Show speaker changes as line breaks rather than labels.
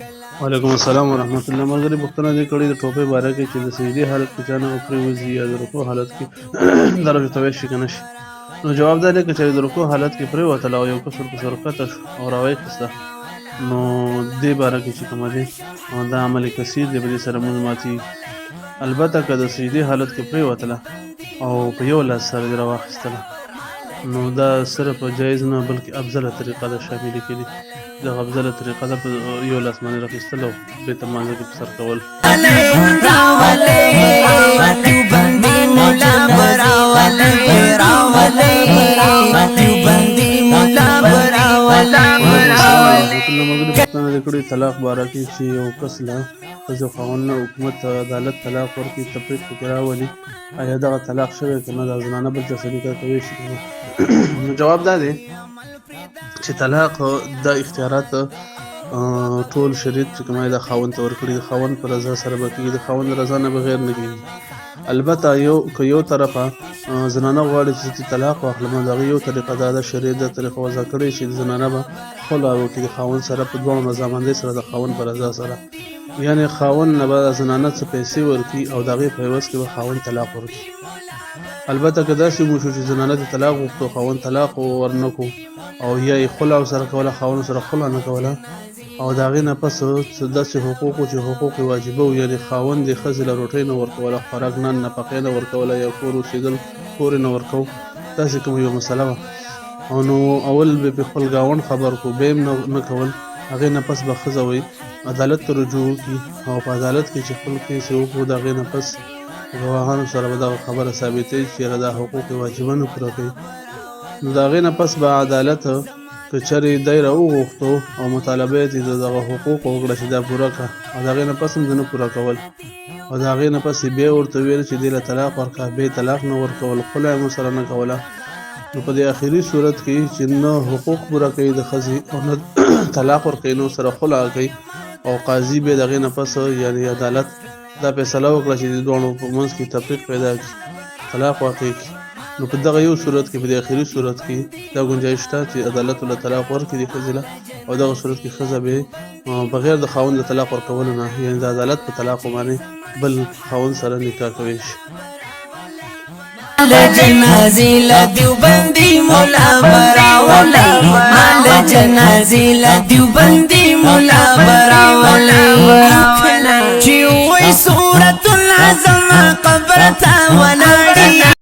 وعلیکم السلام ورحمۃ اللہ ملګری پوښتنه دې کړې د ټوپۍ باره کې چې د سجدې حالت کې چا نه پرېوځي یا د رکوع حالت کې درجه طویل شي که نه شي. نو جواب دا دی که چېرې د رکوع حالت کې پرېوتله او یو کس ورپسې ورکښته شو او راویښسته نو دې باره کې چې کومه دی دا عمل کثیر دی، په دې سره مونځ ماتېږي. البته که د سجدې حالت کې پرېوتله او په یو لاس سره دې راواخیستله نو دا صرف جایز نه بلکې افضله طریقه ده شاملې کړي. دغه افضله طریقه ده په یو لاس باندې راخیستل او بیت المال کې په سر کول. پوښتنه دې کړې طلاق باره کې چې یو کس له ښځې او خاوند نه حکومت عدالت طلاق ورکړي، تفریق پکې راولي، ایا دغه طلاق شوی که نه؟ دا زنانه بل چا سره نکاح کولی شي که نه؟ نو جواب دا دی چې طلاق دا اختیارات ټول شریعت چې کومه د خاوند ته ورکړي، د خاوند په رضا سره به کېږي، د خاوند رضا نه بغیر نه کېږي. البته که یو طرفه زنانه غواړي چې طلاق واخلم، د هغې یو طریقه دا ده، شریعت دا طریقه وضع کړې چې زنانه به خلع وکړي د خاوند سره په دواړو رضامندۍ سره، د خاوند په رضا سره. یعنې خاوند نه به زنانه څه پیسې ورکړي او د هغې په عوض کې به خاوند طلاق ورکړي. البته که داسې وشو چې زنانه د طلاق غوښتو خاوند طلاق ورنه کړو او یا یې خلع سره کوله خاوند سره خلع نه کوله او د هغې نه پس داسې حقوقو چې حقوق واجبه وو، یعنې خاوند یې ښځې له روټۍ نه ورکوله، خوراک نه نفقې نه ورکوله یا کور اوسېدل کور یې نه ورکو، داسې کومه یوه مسله وه. او نو اول به پې خپل ګاونډ خبر کړو، بیا یې نه کول، هغې نه پس به ښځه وایي عدالت ته رجوع وکړي او په عدالت کې چې خپل کیس یې وکړو د هغې نه پس ګواهانو سره به دغه خبره ثابتوي چې یاره دا حقوق واجبه نه پوره کوي. نو د هغې نه پس به عدالت که چېرې دی راوغوښتو او مطالبه یې د دغه حقوقو وکړه چې دا پوره کړه او د هغې نه پس هم د نه پوره کول او د هغې نه پس یې بیا ورته ویل چې دې له طلاق ورکړه، بیا طلاق نه ورکول، خلع یې ورسره نه کوله. نو په دې اخري صورت کې چې نه حقوق پوره کوي د ښځې او نه طلاق ورکوي، نو سره خلع کوي او قاضي بیا د هغې نه پس یعنې عدالت دا فیصله وکړه چې د دواړو په منځ کې تفریق پیدا کړي، طلاق واقع کړي. نو په دغه یو صورت کې، په دې اخري صورت کې دا ګنجایش شته چې عدالت له طلاق ورکړي د ښځې له، او دغه صورت کې ښځه به بغیر د خاوند د طلاق ورکولو نه، یعنې د عدالت په طلاق باندې بل خاوند سره نکاح کولی شي.
جنازې له دیوبندي مولا براولې، مال جنازې له دیوبندي مولا براولې، چې وې سورۃ العظم قبر ته ولاړې.